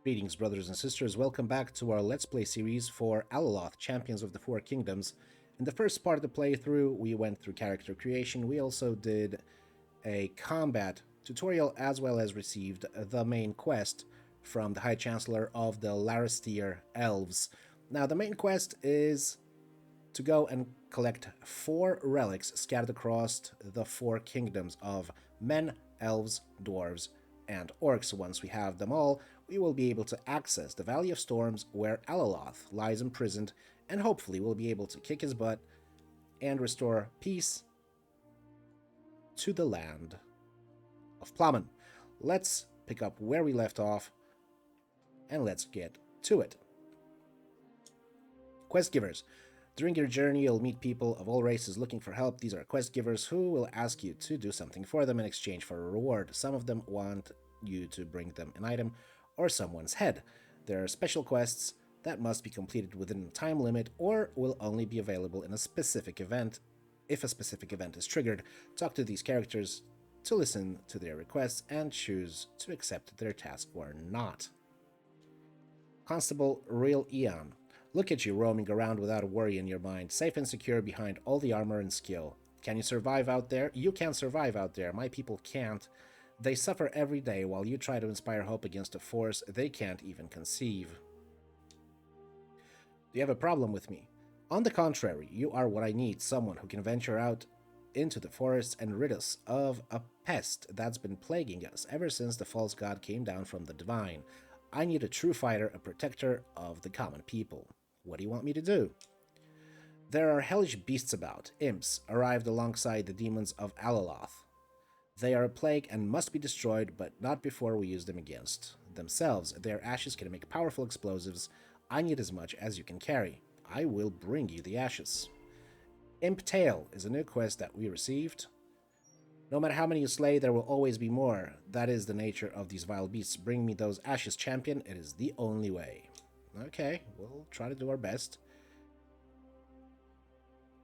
Greetings, brothers and sisters. Welcome back to our Let's Play series for Alaloth, Champions of the Four Kingdoms. In the first part of the playthrough, we went through character creation. We also did a combat tutorial as well as received the main quest from the High Chancellor of the Val'Rhain Elves. Now, the main quest is to go and collect 4 relics scattered across the 4 kingdoms of men, elves, dwarves, and orcs. Once we have them all, we will be able to access the Valley of Storms where Alaloth lies imprisoned, and hopefully we'll be able to kick his butt and restore peace to the land of Plowman. Let's pick up where we left off, and let's get to it. Quest givers. During your journey, you'll meet people of all races looking for help. These are quest givers who will ask you to do something for them in exchange for a reward. Some of them want you to bring them an item or someone's head. There are special quests that must be completed within a time limit or will only be available in a specific event if a specific event is triggered. Talk to these characters to listen to their requests and choose to accept their task or not. Constable Real Eon. Look at you roaming around without a worry in your mind, safe and secure behind all the armor and skill. Can you survive out there? You can survive out there. My people can't. They suffer every day while you try to inspire hope against a force they can't even conceive. Do you have a problem with me? On the contrary, you are what I need, someone who can venture out into the forests and rid us of a pest that's been plaguing us ever since the false god came down from the divine. I need a true fighter, a protector of the common people. What do you want me to do? There are hellish beasts about, imps, arrived alongside the demons of Alaloth. They are a plague and must be destroyed, but not before we use them against themselves. Their ashes can make powerful explosives. I need as much as you can carry. I will bring you the ashes. Imp Tail is a new quest that we received. No matter how many you slay, there will always be more. That is the nature of these vile beasts. Bring me those ashes, champion. It is the only way. Okay, we'll try to do our best.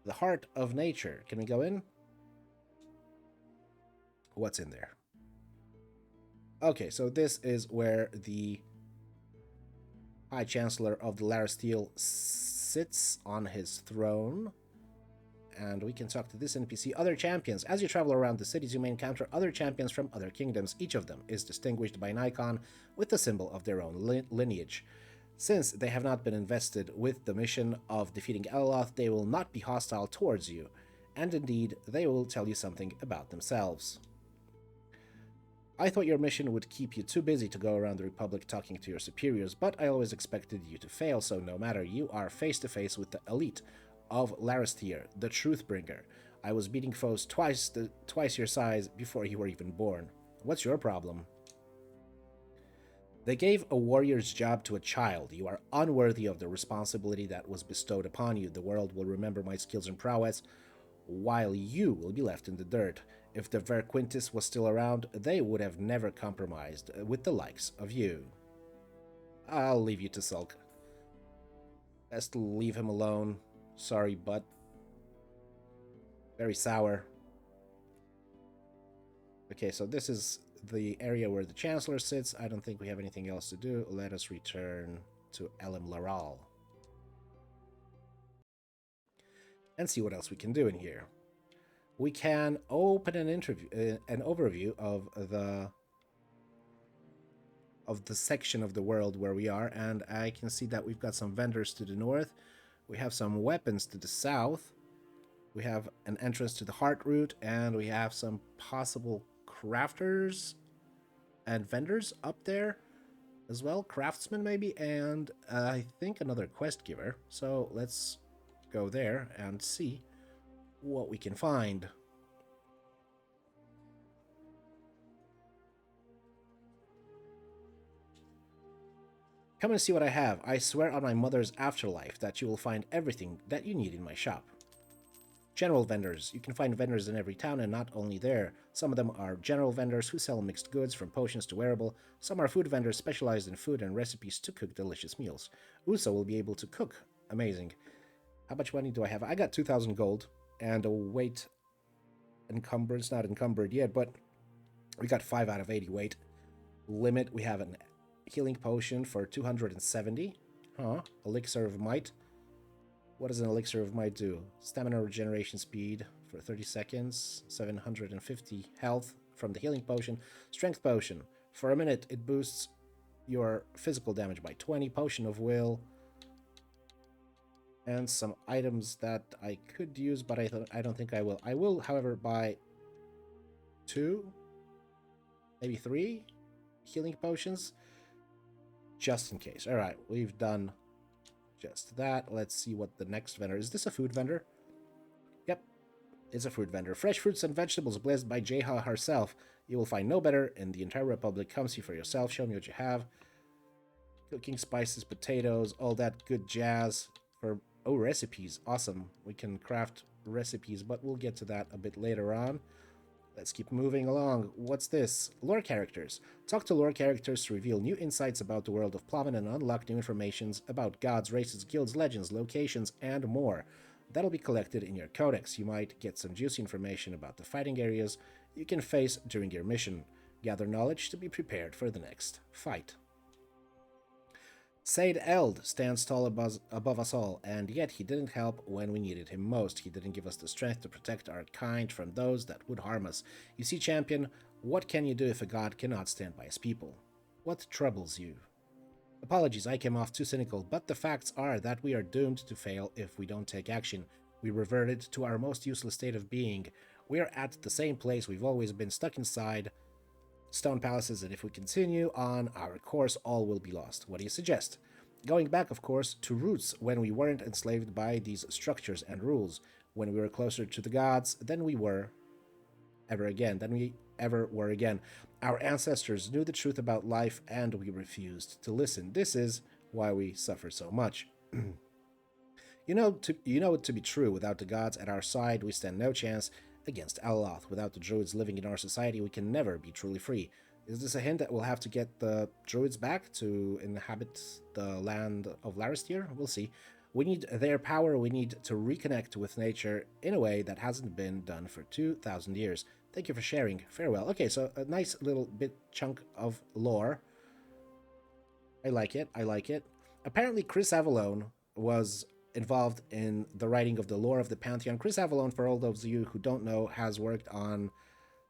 The Heart of Nature. Can we go in? What's in there? Okay, so this is where the High Chancellor of the Val'Rhain sits on his throne. And we can talk to this NPC. Other champions. As you travel around the cities, you may encounter other champions from other kingdoms. Each of them is distinguished by an icon with the symbol of their own lineage. Since they have not been invested with the mission of defeating Alaloth, they will not be hostile towards you, and indeed, they will tell you something about themselves. I thought your mission would keep you too busy to go around the Republic talking to your superiors, but I always expected you to fail, so no matter, you are face to face with the elite of Val'Rhain, the Truthbringer. I was beating foes twice your size before you were even born. What's your problem? They gave a warrior's job to a child. You are unworthy of the responsibility that was bestowed upon you. The world will remember my skills and prowess, while you will be left in the dirt. If the Verquintus was still around, they would have never compromised with the likes of you. I'll leave you to sulk. Best leave him alone. Sorry, but very sour. Okay, so this is the area where the Chancellor sits. I don't think we have anything else to do. Let us return to Elim Laral and see what else we can do in here. We can open an overview of the section of the world where we are, and I can see that we've got some vendors to the north. We have some weapons to the south. We have an entrance to the Heart Route, and we have some possible crafters and vendors up there as well. Craftsmen maybe, and I think another quest giver. So let's go there and see what we can find. Come and see what I have. I swear on my mother's afterlife that you will find everything that you need in my shop. General vendors. You can find vendors in every town and not only there. Some of them are general vendors who sell mixed goods from potions to wearable. Some are food vendors specialized in food and recipes to cook delicious meals. Uso will be able to cook. Amazing. How much money do I have? I got 2,000 gold and a weight encumbrance. Not encumbered yet, but we got 5 out of 80 weight limit. We have an Healing potion for 270. Huh. Elixir of Might. What does an Elixir of Might do? Stamina regeneration speed for 30 seconds. 750 health from the healing potion. Strength potion. For a minute, it boosts your physical damage by 20. Potion of Will. And some items that I could use, but I don't think I will. I will, however, buy 2, maybe 3 healing potions, just in case. All right, we've done just that. Let's see what the next vendor is. This a food vendor? Yep, it's a fruit vendor. Fresh fruits and vegetables blessed by Jeha herself. You will find no better in the entire Republic. Come see for yourself. Show me what you have. Cooking spices, potatoes, all that good jazz. For recipes. Awesome. We can craft recipes, but we'll get to that a bit later on. Let's keep moving along. What's this? Lore characters. Talk to lore characters to reveal new insights about the world of Plowman and unlock new informations about gods, races, guilds, legends, locations, and more. That'll be collected in your codex. You might get some juicy information about the fighting areas you can face during your mission. Gather knowledge to be prepared for the next fight. Said Eld stands tall above us all, and yet he didn't help when we needed him most. He didn't give us the strength to protect our kind from those that would harm us. You see, champion, what can you do if a god cannot stand by his people? What troubles you? Apologies, I came off too cynical, but the facts are that we are doomed to fail if we don't take action. We reverted to our most useless state of being. We are at the same place we've always been, stuck inside stone palaces, and if we continue on our course, all will be lost. What do you suggest? Going back, of course, to roots, when we weren't enslaved by these structures and rules, when we were closer to the gods than we were ever were again. Our ancestors knew the truth about life, and we refused to listen. This is why we suffer so much. You know it to be true. Without the gods at our side, we stand no chance against Alaloth. Without the druids living in our society, we can never be truly free. Is this a hint that we'll have to get the druids back to inhabit the land of Larastir? We'll see. We need their power. We need to reconnect with nature in a way that hasn't been done for 2,000 years. Thank you for sharing. Farewell. Okay, so a nice little bit chunk of lore. I like it. I like it. Apparently, Chris Avallone was involved in the writing of the lore of the Pantheon. Chris Avallone, for all those of you who don't know, has worked on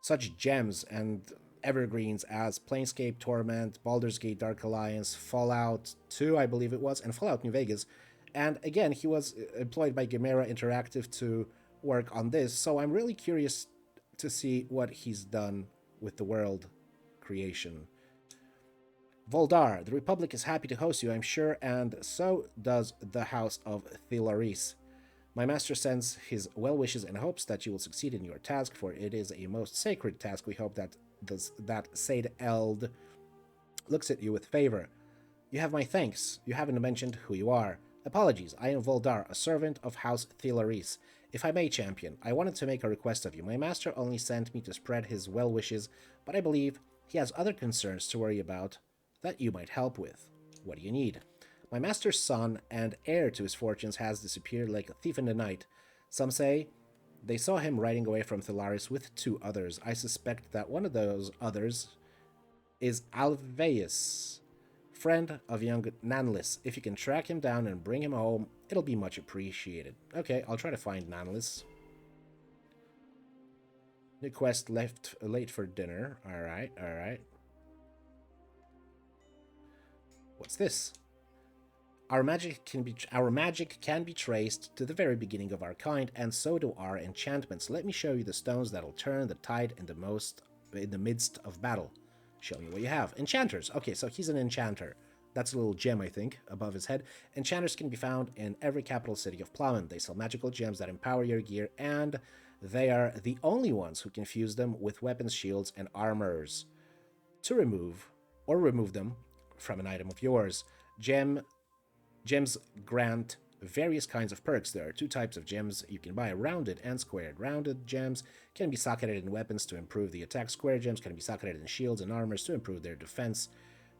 such gems and evergreens as Planescape Torment, Baldur's Gate Dark Alliance, Fallout 2, I believe it was, and Fallout New Vegas. And again, he was employed by Gamera Interactive to work on this, so I'm really curious to see what he's done with the world creation. Voldar, the Republic is happy to host you, I'm sure, and so does the House of Thelaris. My master sends his well wishes and hopes that you will succeed in your task, for it is a most sacred task. We hope that Said Eld looks at you with favor. You have my thanks. You haven't mentioned who you are. Apologies, I am Voldar, a servant of House Thelaris. If I may, champion, I wanted to make a request of you. My master only sent me to spread his well wishes, but I believe he has other concerns to worry about that you might help with. What do you need? My master's son and heir to his fortunes has disappeared like a thief in the night. Some say they saw him riding away from Thelaris with 2 others. I suspect that one of those others is Alveus, friend of young Nanlis. If you can track him down and bring him home, it'll be much appreciated. Okay, I'll try to find Nanlis. New quest left late for dinner. Alright, alright. What's this? Our magic can be traced to the very beginning of our kind, and so do our enchantments. Let me show you the stones that'll turn the tide in the midst of battle. Show me what you have. Enchanters. Okay, so he's an enchanter. That's a little gem, I think, above his head. Enchanters can be found in every capital city of Plowman. They sell magical gems that empower your gear, and they are the only ones who can fuse them with weapons, shields, and armors to remove them from an item of yours. Gems grant various kinds of perks. There are 2 types of gems you can buy, rounded and squared. Rounded gems can be socketed in weapons to improve the attack. Square gems can be socketed in shields and armors to improve their defense.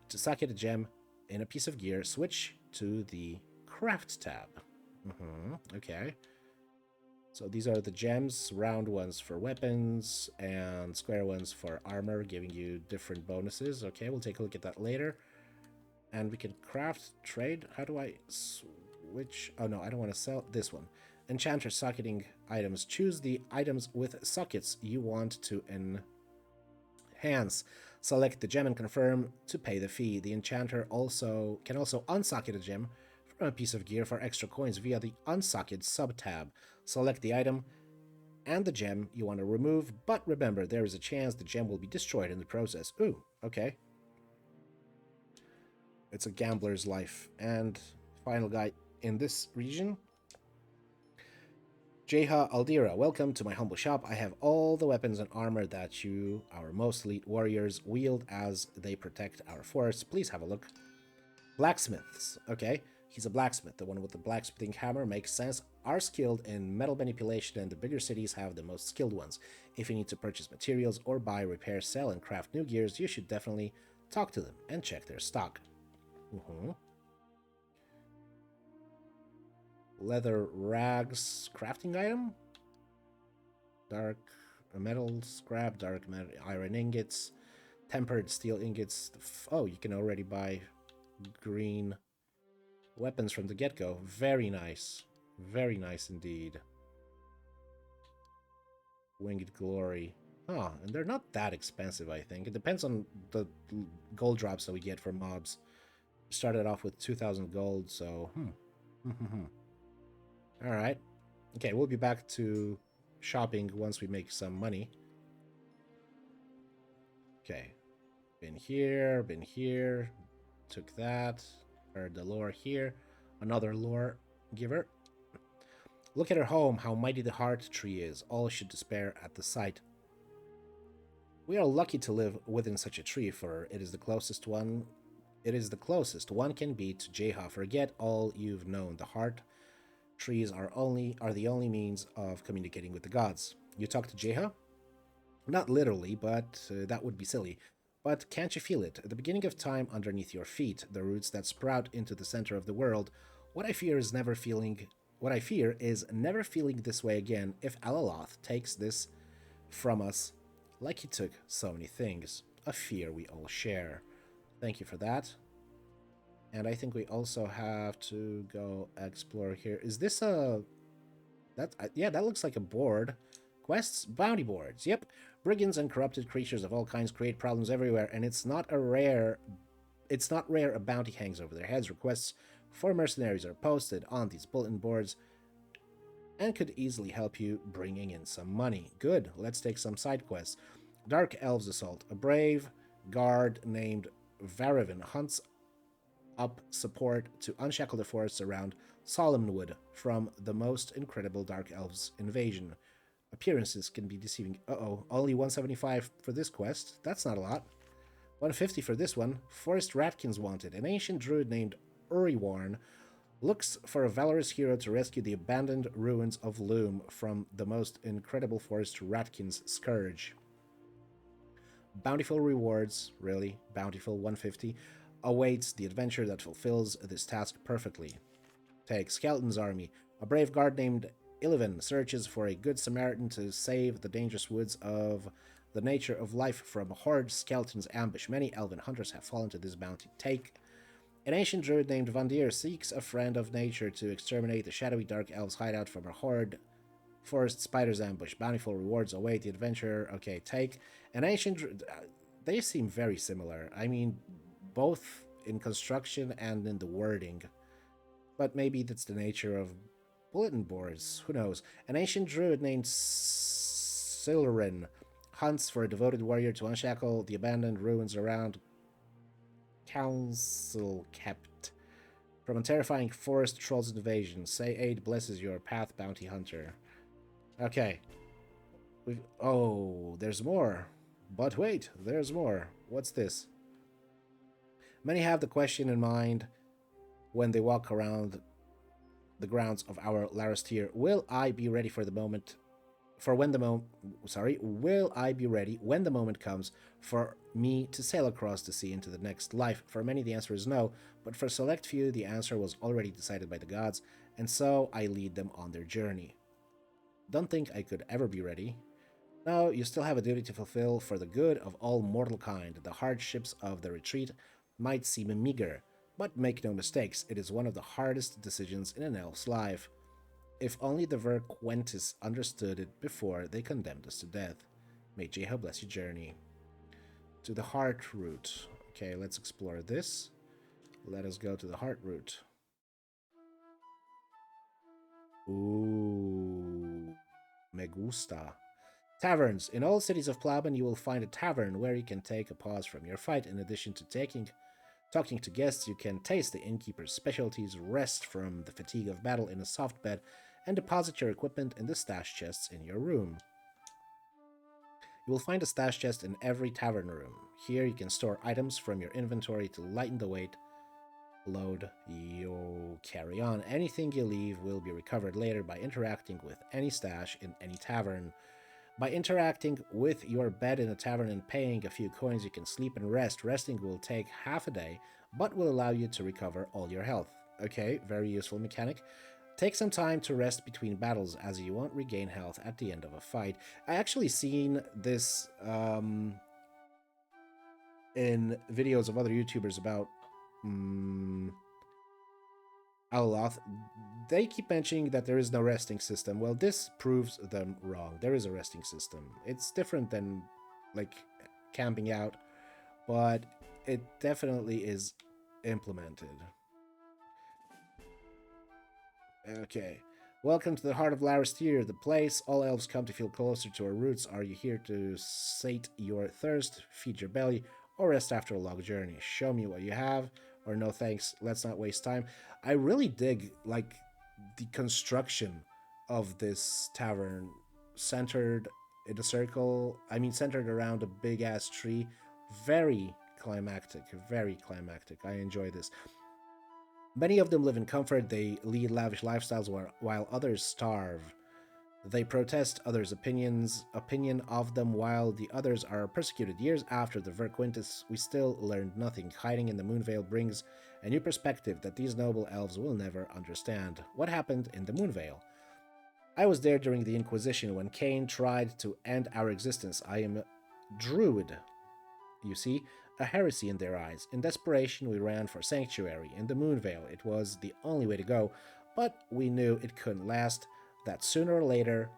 To socket a gem in a piece of gear, switch to the craft tab. Okay. So these are the gems, round ones for weapons and square ones for armor, giving you different bonuses. Okay, we'll take a look at that later. And we can craft trade. How do I switch? Oh no, I don't want to sell this one. Enchanter socketing items. Choose the items with sockets you want to enhance. Select the gem and confirm to pay the fee. The enchanter can also unsocket a gem from a piece of gear for extra coins via the unsocket sub-tab. Select the item and the gem you want to remove, but remember, there is a chance the gem will be destroyed in the process. Ooh, okay. It's a gambler's life. And final guy in this region, Jeha Aldira, welcome to my humble shop. I have all the weapons and armor that you, our most elite warriors, wield as they protect our forests. Please have a look. Blacksmiths. Okay, he's a blacksmith. The one with the blacksmithing hammer makes sense. Are skilled in metal manipulation, and the bigger cities have the most skilled ones. If you need to purchase materials or buy, repair, sell, and craft new gears, you should definitely talk to them and check their stock. Leather rags crafting item. Dark metal scrap, dark metal, iron ingots, tempered steel ingots. Oh, you can already buy green weapons from the get-go. Very nice. Very nice indeed. Winged Glory. Huh, and they're not that expensive, I think. It depends on the gold drops that we get from mobs. Started off with 2,000 gold, so... Alright. Okay, we'll be back to shopping once we make some money. Okay. Been here. Took that. Heard the lore here. Another lore giver. Look at her home, how mighty the heart tree is. All should despair at the sight. We are lucky to live within such a tree, for it is the closest one can be to Jeha. Forget all you've known. The heart trees are the only means of communicating with the gods. You talk to Jeha? Not literally, but that would be silly. But can't you feel it? At the beginning of time underneath your feet, the roots that sprout into the center of the world. What I fear is never feeling this way again if Alaloth takes this from us like he took so many things. A fear we all share. Thank you for that. And I think we also have to go explore here. Is this yeah, that looks like a board. Quests? Bounty boards. Yep. Brigands and corrupted creatures of all kinds create problems everywhere, and it's not rare a bounty hangs over their heads. Requests for mercenaries are posted on these bulletin boards and could easily help you bringing in some money. Good. Let's take some side quests. Dark Elves Assault. A brave guard named Val'Rhain hunts up support to unshackle the forests around Solemnwood from the most incredible Dark Elves invasion. Appearances can be deceiving. Only 175 for this quest. That's not a lot. 150 for this one. Forest Ratkins wanted. An ancient druid named Uriwarn looks for a valorous hero to rescue the abandoned ruins of Loom from the most incredible Forest Ratkins scourge. Bountiful rewards, really, bountiful 150, awaits the adventure that fulfills this task perfectly. Take Skeleton's Army. A brave guard named Elven searches for a good Samaritan to save the dangerous woods of the nature of life from a horrid skeleton's ambush. Many elven hunters have fallen to this bounty. Take an ancient druid named Vandir seeks a friend of nature to exterminate the shadowy dark elves hideout from a horrid forest spider's ambush. Bountiful rewards await the adventurer. Okay, take an ancient they seem very similar. I mean, both in construction and in the wording. But maybe that's the nature of bulletin boards. Who knows? An ancient druid named Silren hunts for a devoted warrior to unshackle the abandoned ruins around Council Kept from a terrifying forest troll's invasion. Say aid blesses your path, bounty hunter. Okay. There's more. But wait, there's more. What's this? Many have the question in mind when they walk around the grounds of our Larestier. Will I be ready will I be ready when the moment comes for me to sail across the sea into the next life? For many, the answer is no, but for select few, the answer was already decided by the gods, and so I lead them on their journey. Don't think I could ever be ready. No, you still have a duty to fulfill for the good of all mortal kind. The hardships of the retreat might seem meager, But make no mistakes, it is one of the hardest decisions in an elf's life. If only the Verquentis understood it before they condemned us to death. May Jehovah bless your journey. To the heart root. Okay, let's explore this. Let us go to the heart root. Ooh, me gusta. Taverns. In all cities of Plowman, you will find a tavern where you can take a pause from your fight. In addition to talking to guests, you can taste the innkeeper's specialties, rest from the fatigue of battle in a soft bed, and deposit your equipment in the stash chests in your room. You will find a stash chest in every tavern room. Here you can store items from your inventory to lighten the weight. Load, you carry on. Anything you leave will be recovered later by interacting with any stash in any tavern. By interacting with your bed in a tavern and paying a few coins, you can sleep and rest. Resting will take half a day, but will allow you to recover all your health. Okay, very useful mechanic. Take some time to rest between battles, as you won't regain health at the end of a fight. I actually seen this in videos of other YouTubers about Alaloth. They keep mentioning that there is no resting system. Well, this proves them wrong. There is a resting system. It's different than, like, camping out, but it definitely is implemented. Okay. Welcome to the heart of Larastir, the place all elves come to feel closer to our roots. Are you here to sate your thirst, feed your belly, or rest after a long journey? Show me what you have, or no thanks, let's not waste time. I really dig, like, the construction of this tavern, centered in a circle. I mean, centered around a big ass tree. Very climactic, very climactic. I enjoy this. Many of them live in comfort, they lead lavish lifestyles while others starve. They protest others' opinion of them while the others are persecuted. Years after the Verquintus, we still learned nothing. Hiding in the Moonvale brings a new perspective that these noble elves will never understand. What happened in the Moonvale? I was there during the Inquisition when Cain tried to end our existence. I am a druid, you see, a heresy in their eyes. In desperation, we ran for sanctuary in the Moonvale. It was the only way to go, but we knew it couldn't last, that sooner or later,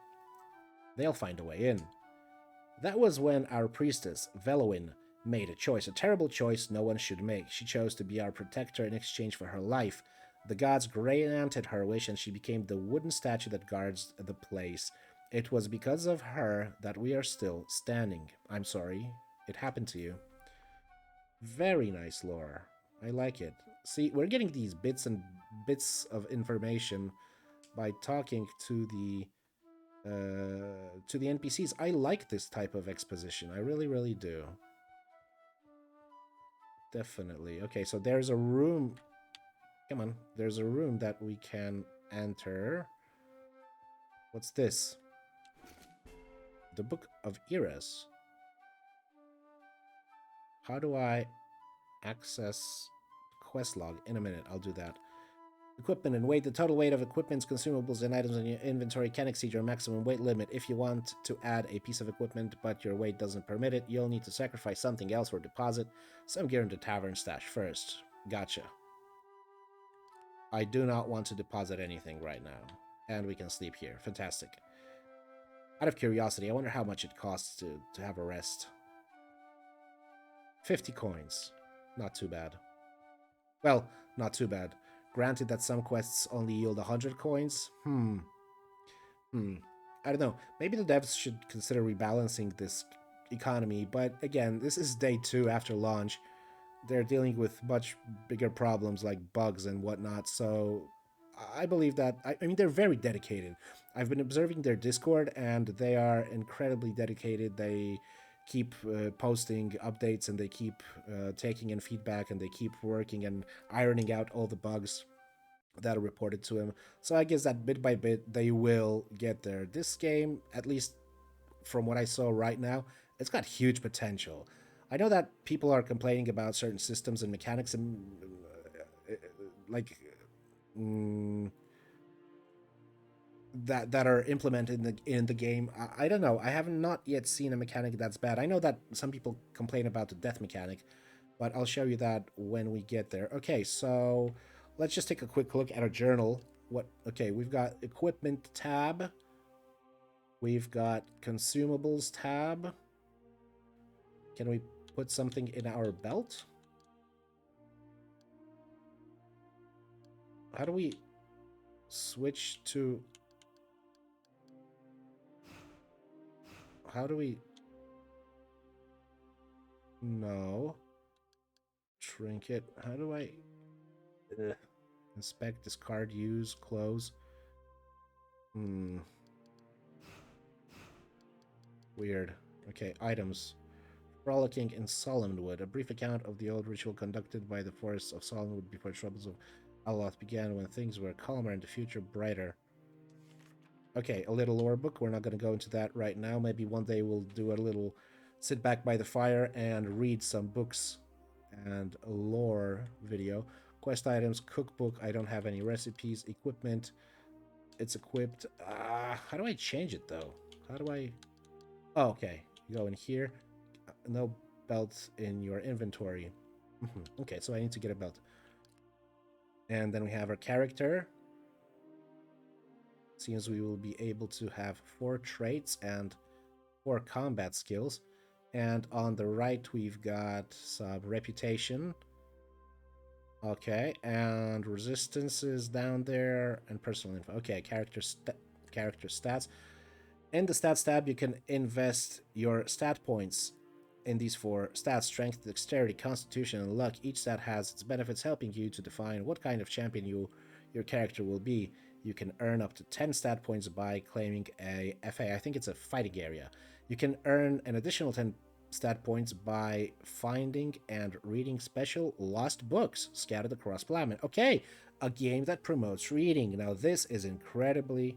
they'll find a way in. That was when our priestess, Val'Rhain, made a choice, a terrible choice no one should make. She chose to be our protector in exchange for her life. The gods granted her wish, and she became the wooden statue that guards the place. It was because of her that we are still standing. I'm sorry, it happened to you. Very nice lore. I like it. See, we're getting these bits of information by talking to the NPCs. I like this type of exposition. I really, really do. Definitely. Okay, so there's a room. Come on. There's a room that we can enter. What's this? The Book of Eras. How do I access quest log? In a minute, I'll do that. Equipment and weight. The total weight of equipments, consumables, and items in your inventory can exceed your maximum weight limit. If you want to add a piece of equipment but your weight doesn't permit it, you'll need to sacrifice something else or deposit some gear in the tavern stash first. Gotcha. I do not want to deposit anything right now. And we can sleep here. Fantastic. Out of curiosity, I wonder how much it costs to have a rest. 50 coins. Not too bad. Well, not too bad. Granted that some quests only yield 100 coins. I don't know. Maybe the devs should consider rebalancing this economy, but again, this is day 2 after launch. They're dealing with much bigger problems like bugs and whatnot, so I believe that, I mean, they're very dedicated. I've been observing their Discord, and they are incredibly dedicated. They keep posting updates, and they keep taking in feedback, and they keep working and ironing out all the bugs that are reported to him. So I guess that bit by bit they will get there. This game, at least from what I saw right now, it's got huge potential. I know that people are complaining about certain systems and mechanics and like that are implemented in the game. I don't know. I have not yet seen a mechanic that's bad. I know that some people complain about the death mechanic, but I'll show you that when we get there. Okay, so let's just take a quick look at our journal. Okay, we've got equipment tab. We've got consumables tab. Can we put something in our belt? How do we switch to... How do we... No. Trinket. How do I... Ugh. Inspect, discard, use, close. Weird. Okay, items. Frolicking in Solemnwood. A brief account of the old ritual conducted by the forests of Solemnwood before troubles of Alaloth began, when things were calmer and the future brighter. Okay, a little lore book. We're not going to go into that right now. Maybe one day we'll do a little sit back by the fire and read some books and a lore video. Quest items, cookbook. I don't have any recipes. Equipment. It's equipped. How do I change it though? How do I... Oh, okay. You go in here. No belts in your inventory. Okay, so I need to get a belt. And then we have our character. Seems we will be able to have 4 traits and 4 combat skills. And on the right, we've got some reputation. Okay, and resistances down there, and personal info. Okay, character stats. In the stats tab, you can invest your stat points in these 4 stats: strength, dexterity, constitution, and luck. Each stat has its benefits, helping you to define what kind of champion your character will be. You can earn up to 10 stat points by claiming a FA. I think it's a fighting area. You can earn an additional 10 stat points by finding and reading special lost books scattered across Plowman. Okay, a game that promotes reading. Now this is incredibly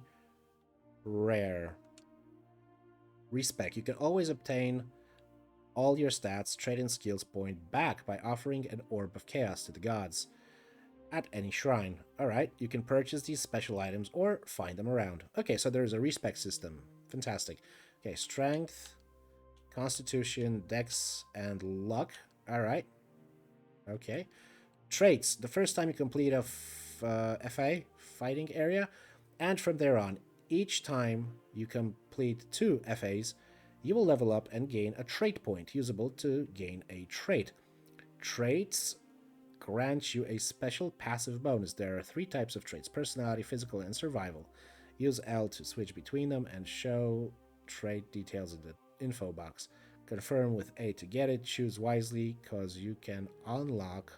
rare. Respec. You can always obtain all your stats, trait, and skills point back by offering an Orb of Chaos to the gods at any shrine. Alright, you can purchase these special items or find them around. Okay, so there's a respec system. Fantastic. Okay, strength, constitution, dex, and luck. Alright. Okay. Traits. The first time you complete a FA, fighting area, and from there on, each time you complete 2 FAs, you will level up and gain a trait point usable to gain a trait. Traits grant you a special passive bonus. There are 3 types of traits: personality, physical, and survival. Use L to switch between them and show trait details in the info box. Confirm with A to get it. Choose wisely, because you can unlock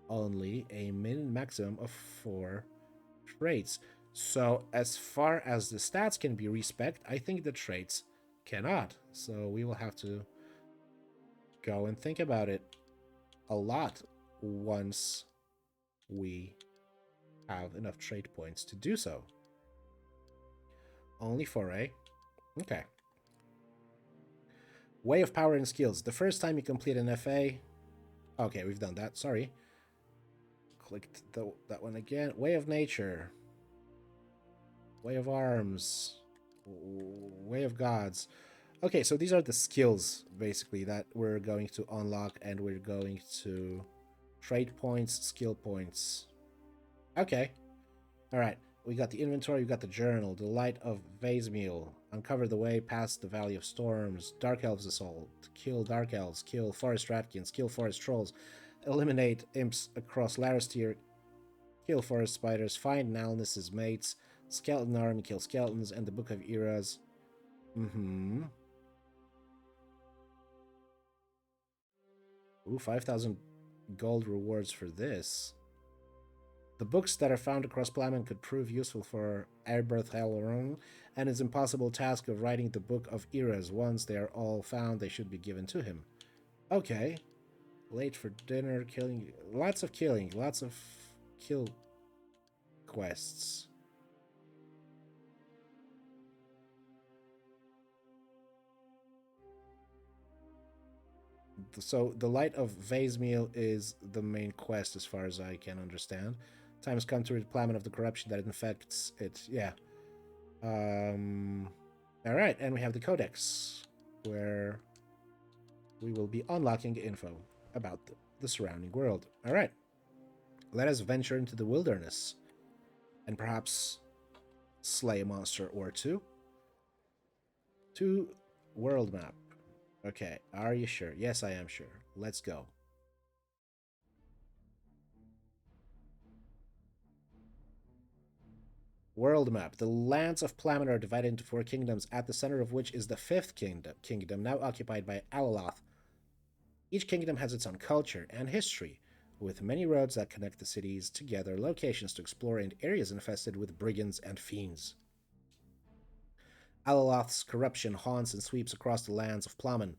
only a maximum of 4 traits. So as far as the stats can be respect, I think the traits cannot. So we will have to go and think about it a lot once we have enough trait points to do so. Only 4A. Okay. Way of power and skills. The first time you complete an FA... Okay, we've done that. Sorry. Clicked that one again. Way of nature. Way of arms. Way of gods. Okay, so these are the skills, basically, that we're going to unlock, and we're going to... Trait points, skill points. Okay. Alright. We got the inventory, we got the journal. The Light of Vazemeal. Uncover the way past the Valley of Storms. Dark Elves Assault. Kill Dark Elves. Kill Forest Ratkins. Kill Forest Trolls. Eliminate imps across Laristyr. Kill Forest Spiders. Find Nalniss's mates. Skeleton Army. Kill skeletons. And the Book of Eras. Ooh, 5,000 gold rewards for this. The books that are found across Plowman could prove useful for Val'Rhain, and his impossible task of writing the Book of Eras. Once they are all found, they should be given to him. Okay. Late for dinner, killing... Lots of killing. Lots of kill quests. So the Light of Vazemeal is the main quest as far as I can understand. Time has come to rid Plowman of the corruption that infects it. Yeah. Alright, and we have the Codex, where we will be unlocking info about the surrounding world. Alright, let us venture into the wilderness and perhaps slay a monster or two. To world map. Okay, are you sure? Yes, I am sure. Let's go. World map. The lands of Plamen are divided into 4 kingdoms, at the center of which is the 5th kingdom, now occupied by Alaloth. Each kingdom has its own culture and history, with many roads that connect the cities together, locations to explore, and areas infested with brigands and fiends. Alaloth's corruption haunts and sweeps across the lands of Plamen.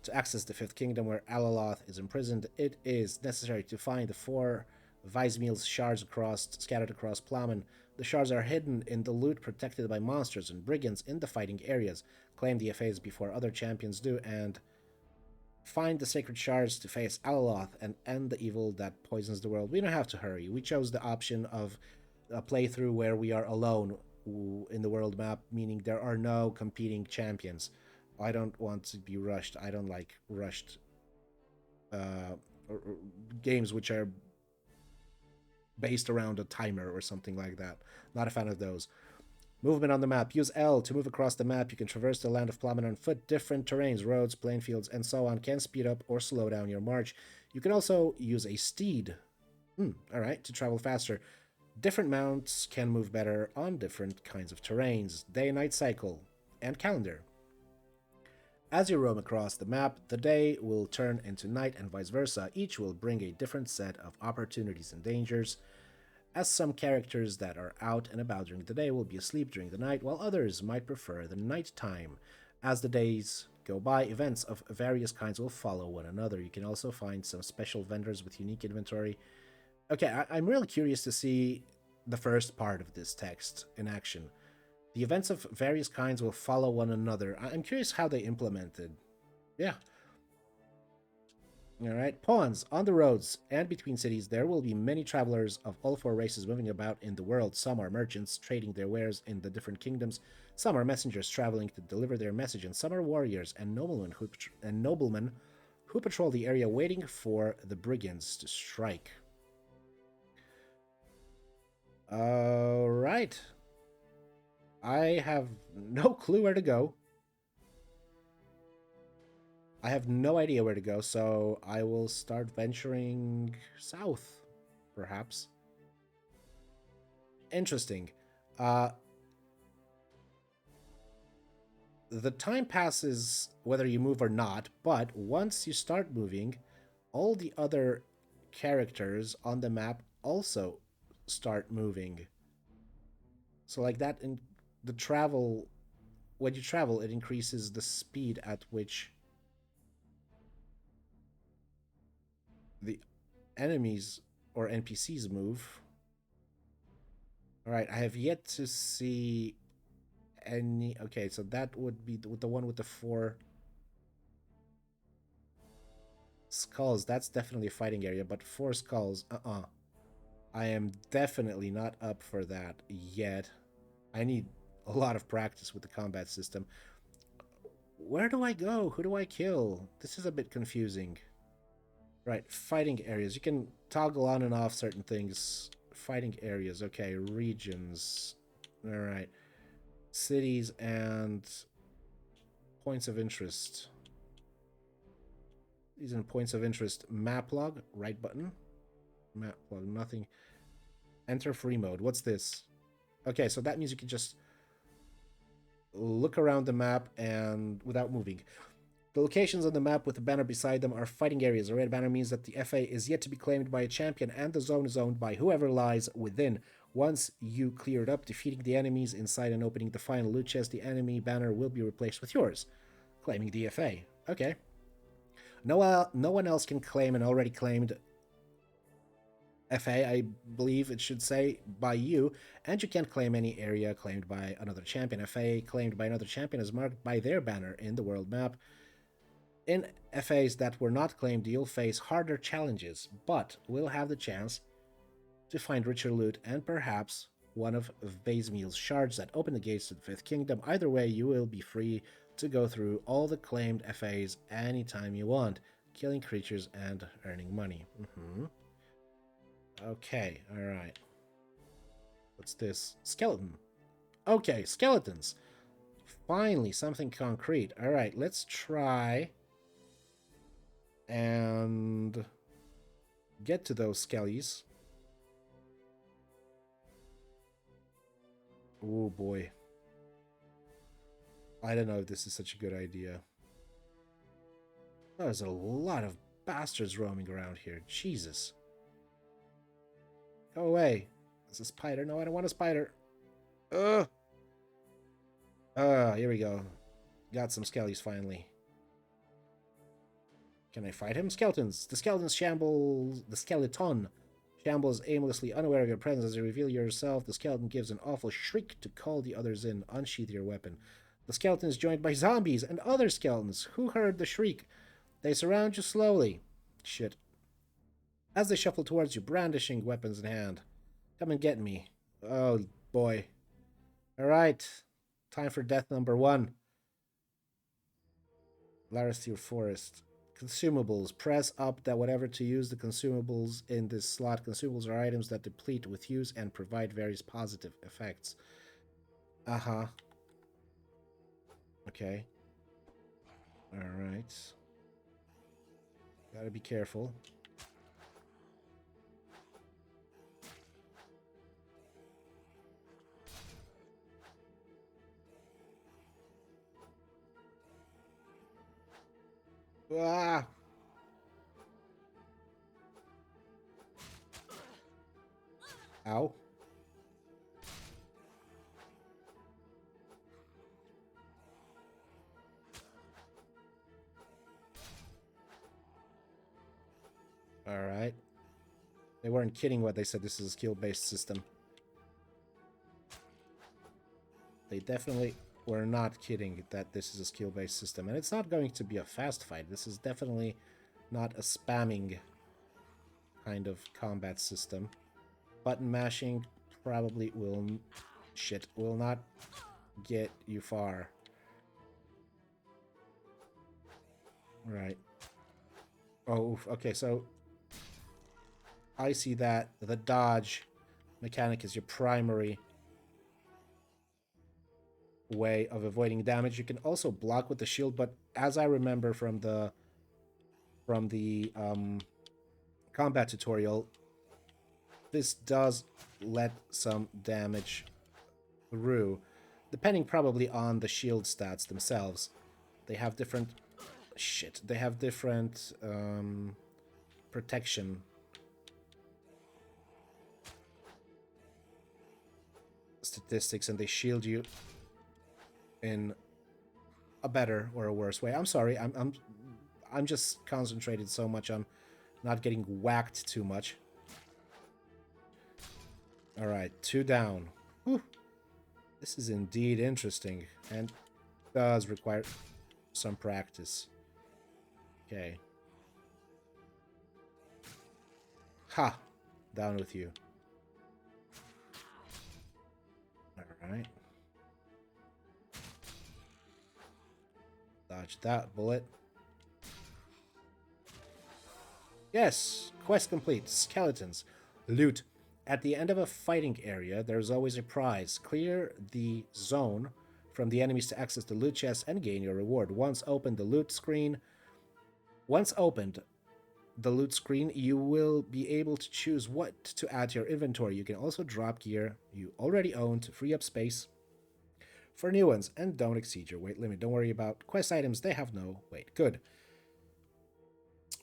To access the 5th kingdom where Alaloth is imprisoned, it is necessary to find the 4 Weismeal's shards scattered across Plamen. The shards are hidden in the loot protected by monsters and brigands in the fighting areas. Claim the FAs before other champions do, and find the sacred shards to face Alaloth and end the evil that poisons the world. We don't have to hurry. We chose the option of a playthrough where we are alone in the world map, meaning there are no competing champions. I don't want to be rushed. I don't like rushed or games which are based around a timer or something like that. Not a fan of those. Movement on the map. Use L to move across the map. You can traverse the land of Plamen on foot. Different terrains, roads, plain fields, and so on can speed up or slow down your march. You can also use a steed, alright, to travel faster. Different mounts can move better on different kinds of terrains. Day and night cycle and calendar. As you roam across the map, the day will turn into night and vice versa. Each will bring a different set of opportunities and dangers, as some characters that are out and about during the day will be asleep during the night, while others might prefer the night time. As the days go by, events of various kinds will follow one another. You can also find some special vendors with unique inventory. Okay, I'm really curious to see the first part of this text in action. The events of various kinds will follow one another. I'm curious how they implemented. Yeah. Alright, pawns. On the roads and between cities, there will be many travelers of all 4 races moving about in the world. Some are merchants trading their wares in the different kingdoms. Some are messengers traveling to deliver their message, and some are warriors and noblemen who patrol the area waiting for the brigands to strike. Alright. I have no clue where to go. I have no idea where to go, so I will start venturing south, perhaps. Interesting. The time passes whether you move or not, but once you start moving, all the other characters on the map also start moving. So like that, in the travel, when you travel, it increases the speed at which the enemies or NPCs move. Alright, I have yet to see any... Okay, so that would be the one with the 4 skulls. That's definitely a fighting area, but 4 skulls, I am definitely not up for that yet. I need a lot of practice with the combat system. Where do I go? Who do I kill? This is a bit confusing. Right, fighting areas. You can toggle on and off certain things. Fighting areas. Okay, regions. Alright. Cities and points of interest. These are points of interest. Map log. Right button. Map log. Nothing. Enter free mode. What's this? Okay, so that means you can just look around the map and without moving. The locations on the map with the banner beside them are fighting areas. A red banner means that the FA is yet to be claimed by a champion, and the zone is owned by whoever lies within. Once you clear it up, defeating the enemies inside and opening the final loot chest, the enemy banner will be replaced with yours, claiming the FA. Okay. No one else can claim an already claimed FA, I believe it should say, by you, and you can't claim any area claimed by another champion. FA claimed by another champion is marked by their banner in the world map. In FAs that were not claimed, you'll face harder challenges, but will have the chance to find richer loot and perhaps one of Weismeal's shards that open the gates to the 5th Kingdom. Either way, you will be free to go through all the claimed FAs anytime you want. killing creatures and earning money. Okay, alright. What's this? Skeleton. Okay, skeletons. Finally, something concrete. Alright, let's try and get to those skellies. Oh boy. I don't know if this is such a good idea. There's a lot of bastards roaming around here. Jesus. Go away. It's a spider. No, I don't want a spider. Ugh. Here we go. Got some skellies finally. Can I fight him? Skeletons. The skeleton shambles. The skeleton shambles aimlessly, unaware of your presence. As you reveal yourself, the skeleton gives an awful shriek to call the others in. Unsheath your weapon. The skeleton is joined by zombies and other skeletons. Who heard the shriek? They surround you slowly. Shit. As they shuffle towards you, brandishing weapons in hand. Come and get me. Oh, boy. Alright. Time for death number 1. Val'Rhain Forest. Consumables. Press up that whatever to use the consumables in this slot. Consumables are items that deplete with use and provide various positive effects. Uh-huh. Okay. Alright. Gotta be careful. Ah! Ow. Alright. They weren't kidding when they said this is a skill-based system. They definitely were not kidding that this is a skill-based system. And it's not going to be a fast fight. This is definitely not a spamming kind of combat system. Button mashing probably will... Shit, will not get you far. Right. Oh, okay, so... I see that the dodge mechanic is your primary way of avoiding damage. You can also block with the shield, but as I remember from the combat tutorial, this does let some damage through, depending probably on the shield stats themselves. They have different they have different protection statistics, and they shield you in a better or a worse way. I'm sorry, I'm just concentrated so much on not getting whacked too much. All right, 2 down. Whew. This is indeed interesting and does require some practice. Okay. Ha! Down with you. Alright. Dodge that bullet. Yes! Quest complete. Skeletons. Loot. At the end of a fighting area, there's always a prize. Clear the zone from the enemies to access the loot chest and gain your reward. Once opened the loot screen, you will be able to choose what to add to your inventory. You can also drop gear you already own to free up space for new ones, and don't exceed your weight limit. Don't worry about quest items, they have no weight. Good.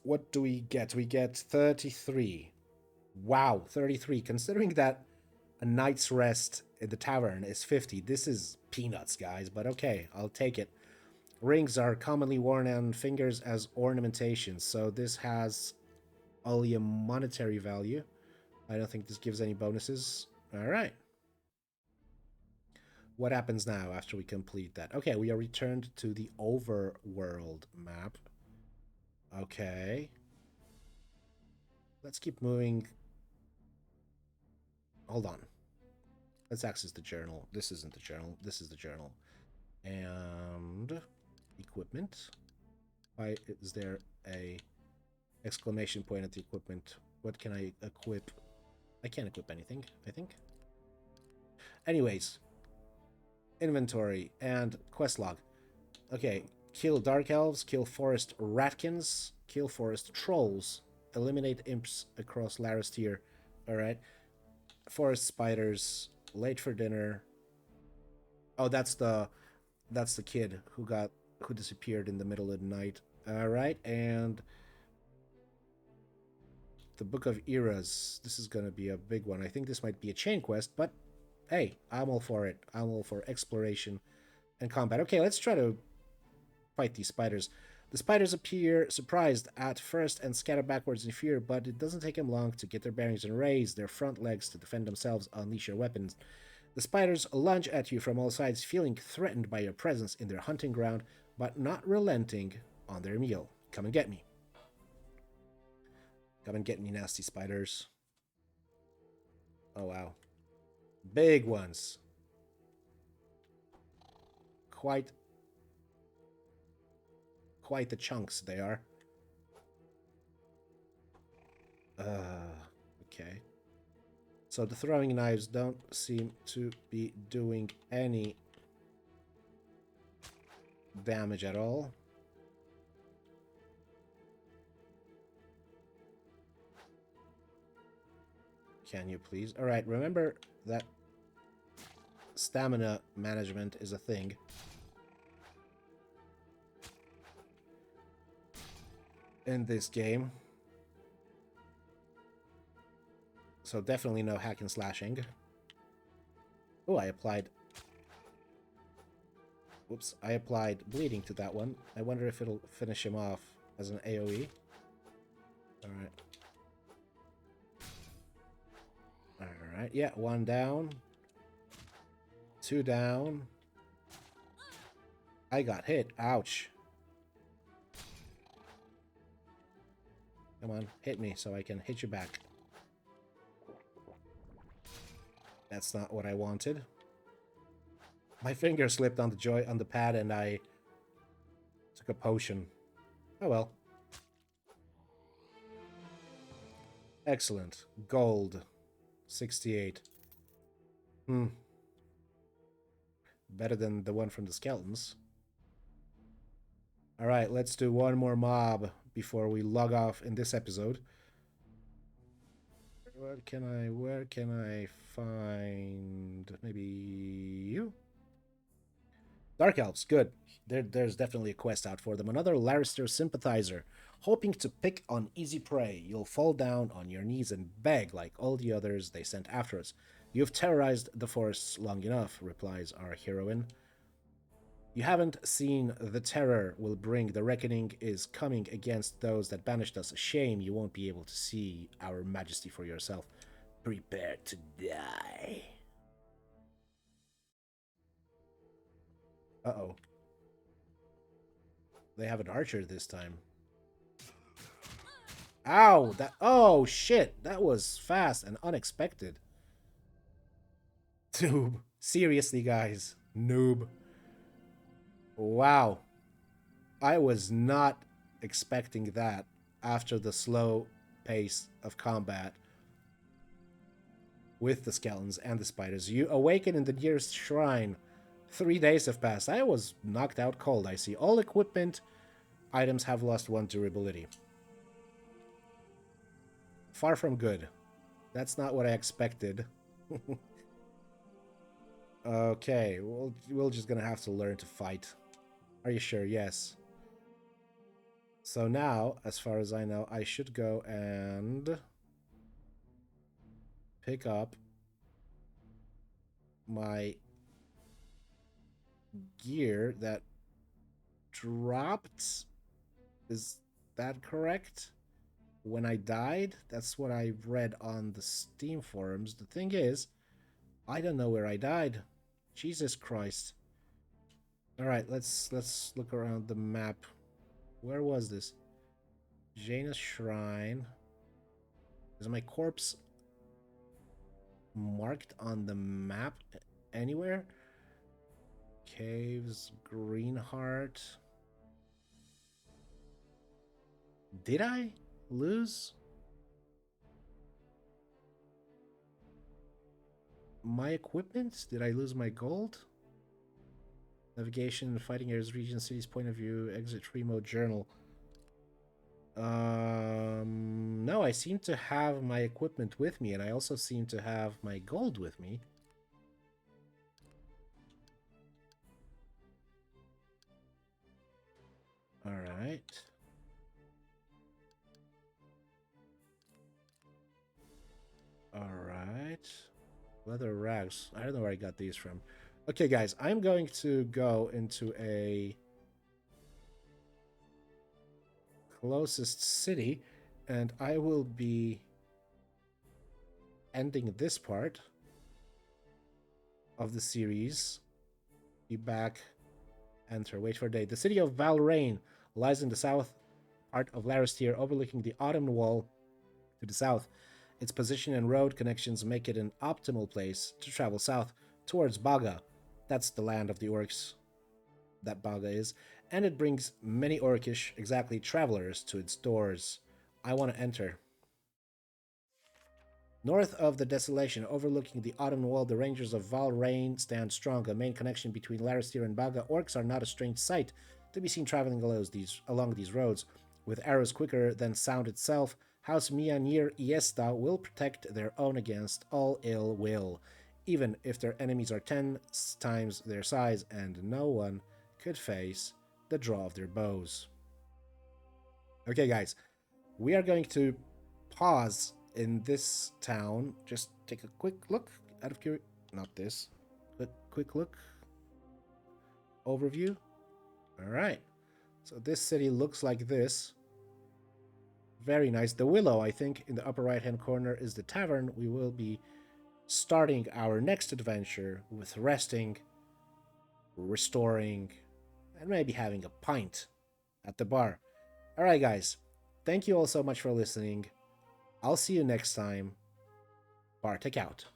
What do we get? We get 33. Wow, 33. Considering that a night's rest in the tavern is 50, this is peanuts, guys, but okay, I'll take it. Rings are commonly worn on fingers as ornamentation, so this has only a monetary value. I don't think this gives any bonuses. Alright. What happens now after we complete that? Okay, we are returned to the overworld map. Okay. Let's keep moving. Hold on. Let's access the journal. This isn't the journal. This is the journal. And equipment. Why is there a Exclamation point at the equipment. What can I equip? I can't equip anything, I think. Anyways, inventory and quest log. Okay, kill dark elves, kill forest ratkins, kill forest trolls, eliminate imps across Laristier. All right, forest spiders, late for dinner. Oh, that's the kid who disappeared in the middle of the night. All right, and the Book of Eras. This is gonna be a big one. I think this might be a chain quest, but hey, I'm all for it. I'm all for exploration and combat. Okay, let's try to fight these spiders. The spiders appear surprised at first and scatter backwards in fear, but it doesn't take them long to get their bearings and raise their front legs to defend themselves. Unleash your weapons. The spiders lunge at you from all sides, feeling threatened by your presence in their hunting ground, but not relenting on their meal. Come and get me. Come and get me, nasty spiders. Oh, wow. Big ones. Quite the chunks they are. Okay. So the throwing knives don't seem to be doing any damage at all. Can you please? All right, remember that stamina management is a thing. In this game. So definitely no hack and slashing. Oh, I applied... Whoops, I applied bleeding to that one. I wonder if it'll finish him off as an AoE. Alright. Alright, yeah, 1 down. 2 down. I got hit. Ouch. Come on, hit me so I can hit you back. That's not what I wanted. My finger slipped on the pad and I took a potion. Oh well. Excellent. Gold. 68. Better than the one from the skeletons. Alright, let's do one more mob before we log off in this episode. Where can I find maybe you? Dark Elves, good. There's definitely a quest out for them. Another Larister sympathizer, hoping to pick on easy prey. You'll fall down on your knees and beg like all the others they sent after us. You've terrorized the forests long enough, replies our heroine. You haven't seen the terror will bring. The reckoning is coming against those that banished us. Shame you won't be able to see our majesty for yourself. Prepare to die. Uh-oh. They have an archer this time. Ow! Oh, shit! That was fast and unexpected. Noob. Seriously, guys. Noob. Wow. I was not expecting that after the slow pace of combat with the skeletons and the spiders. You awaken in the nearest shrine. 3 days have passed. I was knocked out cold, I see. All equipment items have lost 1 durability. Far from good. That's not what I expected. Okay, we're just gonna have to learn to fight. Are you sure? Yes. So now, as far as I know, I should go and pick up my gear that dropped. Is that correct? When I died? That's what I read on the Steam forums. The thing is, I don't know where I died. Jesus Christ. Alright, let's look around the map. Where was this? Jaina's Shrine. Is my corpse marked on the map anywhere? Caves, Greenheart. Did I? lose my equipment? Did I lose my gold? Navigation, fighting areas, region, cities, point of view, exit remote journal. No, I seem to have my equipment with me, and I also seem to have my gold with me. Alright. Alright. Leather rags. I don't know where I got these from. Okay, guys, I'm going to go into a closest city, and I will be ending this part of the series. Be back. Enter. Wait for day. The city of Val'Rhain lies in the south part of Larestier, overlooking the Autumn Wall to the south. Its position and road connections make it an optimal place to travel south towards Baga. That's the land of the orcs, that Baga is. And it brings many orcish, exactly, travelers to its doors. I want to enter. North of the desolation, overlooking the Autumn Wall, the Rangers of Val'Rhain stand strong. A main connection between Larestier and Baga. Orcs are not a strange sight to be seen traveling along these roads. With arrows quicker than sound itself, House Mianir Iesta will protect their own against all ill will, even if their enemies are 10 times their size, and no one could face the draw of their bows. Okay, guys, we are going to pause in this town. Just take a quick look out of curiosity. Not this. Quick look. Overview. All right. So this city looks like this. Very nice. The Willow, I think, in the upper right-hand corner is the tavern. We will be starting our next adventure with resting, restoring, and maybe having a pint at the bar. All right, guys. Thank you all so much for listening. I'll see you next time. Bartek out.